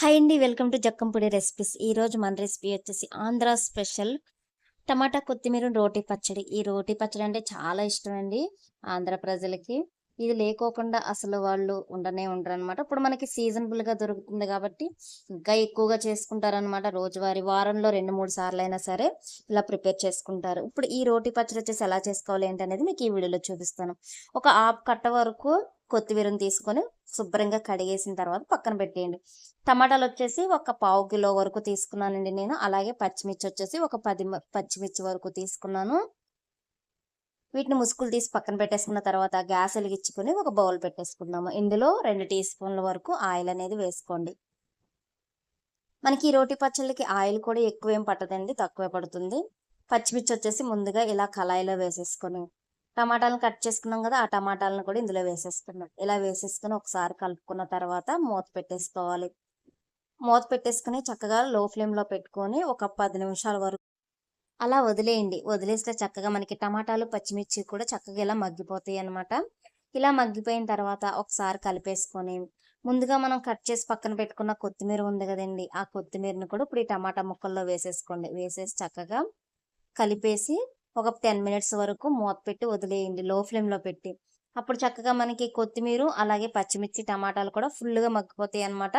Hi అండి. Welcome to Jakkampudi recipes. ఈరోజు మన రెసిపీ వచ్చేసి ఆంధ్ర స్పెషల్ టమాటా కొత్తిమీర రోటి పచ్చడి. ఈ రోటి పచ్చడి అంటే చాలా ఇష్టం అండి ఆంధ్ర ప్రజలకి. ఇది లేకోకుండా అసలు వాళ్ళు ఉండనే ఉండరనమాట. ఇప్పుడు మనకి సీజనబుల్‌గా దొరుకుతుంది కాబట్టి ఇంకా ఎక్కువగా చేసుకుంటారనమాట. రోజువారీ వారంలో 2, 3 సార్లయినా సరే ఇలా ప్రిపేర్ చేసుకుంటారు. ఇప్పుడు ఈ రోటి పచ్చడి వచ్చేసి ఎలా చేసుకోవాలి ఏంటనేది మీకు ఈ వీడియోలో చూపిస్తాను. ఒక హాఫ్ కట్ట వరకు కొత్తిమీరని తీసుకొని శుభ్రంగా కడిగేసిన తర్వాత పక్కన పెట్టేయండి. టమాటాలు వచ్చేసి ఒక పావు కిలో వరకు తీసుకున్నానండి నేను. అలాగే పచ్చిమిర్చి వచ్చేసి ఒక 10 పచ్చిమిర్చి వరకు తీసుకున్నాను. వీటిని ముసుకులు తీసి పక్కన పెట్టేసుకున్న తర్వాత గ్యాస్ వెలిగించుకొని ఒక బౌల్ పెట్టేసుకుందాము. ఇందులో 2 టీ స్పూన్ల వరకు ఆయిల్ అనేది వేసుకోండి. మనకి ఈ రోటి పచ్చళ్ళకి ఆయిల్ కూడా ఎక్కువేం పట్టదండి, తక్కువే పడుతుంది. పచ్చిమిర్చి వచ్చేసి ముందుగా ఇలా కళాయిలో వేసేసుకొని టమాటాలను కట్ చేసుకున్నాం కదా, ఆ టమాటాలను కూడా ఇందులో వేసేసుకున్నాం. ఇలా వేసేసుకొని ఒకసారి కలుపుకున్న తర్వాత మూత పెట్టేసుకోవాలి. మూత పెట్టేసుకొని చక్కగా లో ఫ్లేమ్‌లో పెట్టుకొని ఒక 10 నిమిషాల వరకు అలా వదిలేయండి. వదిలేస్తే చక్కగా మనకి టమాటాలు, పచ్చిమిర్చి కూడా చక్కగా ఇలా మగ్గిపోతాయన్నమాట. ఇలా మగ్గిపోయిన తర్వాత ఒకసారి కలిపేసుకొని, ముందుగా మనం కట్ చేసి పక్కన పెట్టుకున్న కొత్తిమీర ఉంది గదండీ! ఆ కొత్తిమీరని కూడా ఇప్పుడు ఈ టమాటా ముక్కల్లో వేసేసుకోండి. వేసేసి చక్కగా కలిపేసి ఒక 10 మినిట్స్ వరకు మూత పెట్టి వదిలేయండి లో ఫ్లేమ్‌లో పెట్టి. అప్పుడు చక్కగా మనకి కొత్తిమీర, అలాగే పచ్చిమిర్చి, టమాటాలు కూడా ఫుల్‌గా మగ్గిపోతాయన్నమాట.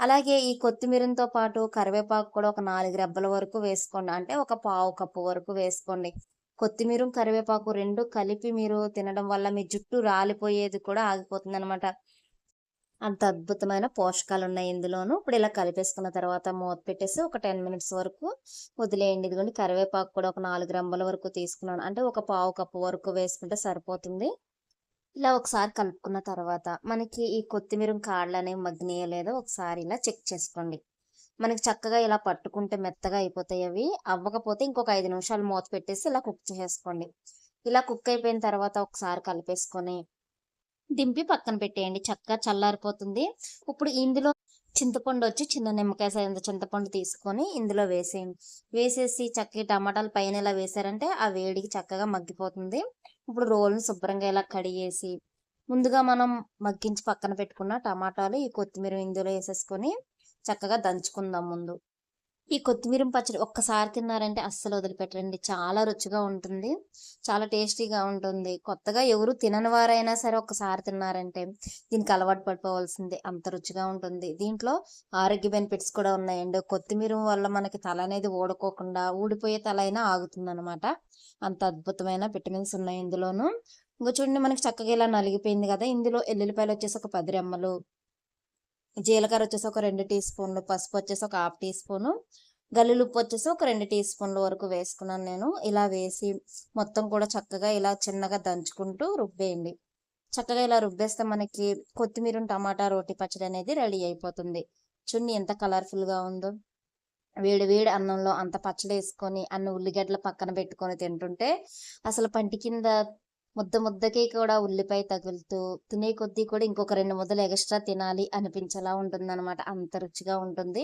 అలాగే ఈ కొత్తిమీరతో పాటు కరివేపాకు కూడా ఒక 4 రెబ్బల వరకు వేసుకోండి. అంటే ఒక పావు కప్పు వరకు వేసుకోండి. కొత్తిమీర, కరివేపాకు 2 కలిపి మీరు తినడం వల్ల మీ జుట్టు రాలిపోయేది కూడా ఆగిపోతుందనమాట. అంత అద్భుతమైన పోషకాలున్నాయి ఇందులోను. ఇప్పుడు ఇలా కలిపేసుకున్న తర్వాత మూత పెట్టేసి ఒక 10 మినిట్స్ వరకు వదిలేయండి. ఇదిగోండి కరివేపాకు కూడా ఒక 4 రెమ్మల వరకు తీసుకున్నాను. అంటే ఒక పావు కప్పు వరకు వేసుకుంటే సరిపోతుంది. ఇలా ఒకసారి కలుపుకున్న తర్వాత మనకి ఈ కొత్తిమీర కాడలనేవి మగ్గినాయో లేదో ఒకసారి ఇలా చెక్ చేసుకోండి. మనకి చక్కగా ఇలా పట్టుకుంటే మెత్తగా అయిపోతాయి అవి. అవ్వకపోతే ఇంకొక 5 నిమిషాలు మూత పెట్టేసి ఇలా కుక్ చేసేసుకోండి. ఇలా కుక్ అయిపోయిన తర్వాత ఒకసారి కలిపేసుకొని దింపి పక్కన పెట్టేయండి. చక్కగా చల్లారిపోతుంది. ఇప్పుడు ఇందులో చింతపండు వచ్చి చిన్న నిమ్మకాయ సైజంత చింతపండు తీసుకొని ఇందులో వేసేయండి. వేసేసి చక్కగా టమాటాలు పైన ఇలా వేసారంటే ఆ వేడికి చక్కగా మగ్గిపోతుంది. ఇప్పుడు రోలుని శుభ్రంగా ఇలా కడిగేసి ముందుగా మనం మగ్గించి పక్కన పెట్టుకున్న టమాటాలు, ఈ కొత్తిమీర ఇందులో వేసేసుకొని చక్కగా దంచుకుందాం ముందు. ఈ కొత్తిమీర పచ్చడి ఒక్కసారి తిన్నారంటే అస్సలు వదిలిపెట్టరండి. చాలా రుచిగా ఉంటుంది. చాలా టేస్టీగా ఉంటుంది. కొత్తగా ఎవరు తినని వారైనా సరే ఒక్కసారి తిన్నారంటే దీనికి అలవాటు పడిపోవాల్సిందే. అంత రుచిగా ఉంటుంది. దీంట్లో ఆరోగ్య బెనిఫిట్స్ కూడా ఉన్నాయండి. కొత్తిమీర వల్ల మనకి తల అనేది ఊడుకోకుండా, ఊడిపోయే తల అయినా ఆగుతుందనమాట. అంత అద్భుతమైన విటమిన్స్ ఉన్నాయి ఇందులోను. ఇంగో చూడండి మనకి చక్కగా ఇలా నలిగిపోయింది కదా! ఇందులో ఎల్లుల్లిపాయలు వచ్చేసి ఒక 10 రెమ్మలు, జీలకర్ర వచ్చేసి ఒక 2 టీ స్పూన్లు, పసుపు వచ్చేసి ఒక హాఫ్ టీ స్పూను, గల్లులుప్పు వచ్చేసి ఒక 2 టీ స్పూన్ల వరకు వేసుకున్నాను నేను. ఇలా వేసి మొత్తం కూడా చక్కగా ఇలా చిన్నగా దంచుకుంటూ రుబ్బేయండి. చక్కగా ఇలా రుబ్బేస్తే మనకి కొత్తిమీర, టమాటా రోటి పచ్చడి అనేది రెడీ అయిపోతుంది. చూడండి ఎంత కలర్‌ఫుల్‌గా ఉందో. వేడి వేడి అన్నంలో అంత పచ్చడేసుకొని, అన్ని ఉల్లిగడ్డలు పక్కన పెట్టుకొని తింటుంటే అసలు పంటి కింద ముద్ద ముద్దకి కూడా ఉల్లిపాయ తగులుతూ తినే కొద్దీ కూడా ఇంకొక 2 ముద్దలు ఎక్స్‌ట్రా తినాలి అనిపించేలా ఉంటుందనమాట. అంత రుచిగా ఉంటుంది.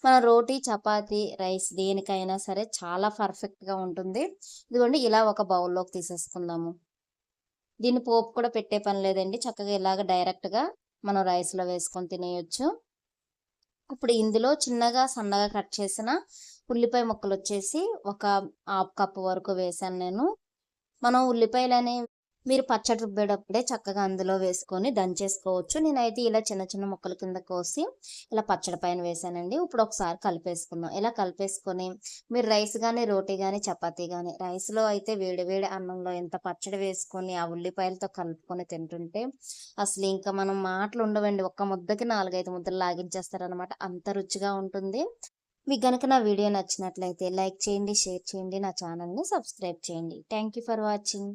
మనం రోటీ, చపాతీ, రైస్ దేనికైనా సరే చాలా పర్ఫెక్ట్‌గా ఉంటుంది. ఇదిగోండి ఇలా ఒక బౌల్‌లోకి తీసేసుకుందాము. దీన్ని పోపు కూడా పెట్టే పని లేదండి. చక్కగా ఇలాగ డైరెక్ట్‌గా మనం రైస్‌లో వేసుకొని తినేయొచ్చు. ఇప్పుడు ఇందులో చిన్నగా, సన్నగా కట్ చేసిన ఉల్లిపాయ ముక్కలొచ్చేసి ఒక హాఫ్ కప్ వరకు వేశాను నేను. మనం ఉల్లిపాయలనేవి మీరు పచ్చడి రుబ్బేటప్పుడే చక్కగా అందులో వేసుకొని దంచేసుకోవచ్చు. నేనైతే ఇలా చిన్న చిన్న ముక్కల కింద కోసి ఇలా పచ్చడి పైన వేశానండి. ఇప్పుడు ఒకసారి కలిపేసుకుందాం. ఇలా కలిపేసుకొని మీరు రైస్ గానీ, రోటీ గానీ, చపాతీ గానీ, రైస్‌లో అయితే వేడి వేడి అన్నంలో ఇంత పచ్చడి వేసుకొని ఆ ఉల్లిపాయలతో కలుపుకొని తింటుంటే అసలు ఇంకా మనం మాటలుండవండి. ఒక్క ముద్దకి 4, 5 ముద్దలు లాగించేస్తారనమాట. అంత రుచిగా ఉంటుంది. మీకు గనుక నా వీడియో నచ్చినట్లయితే లైక్ చేయండి, షేర్ చేయండి, నా ఛానల్‌ని సబ్స్క్రైబ్ చేయండి. Thank you for watching.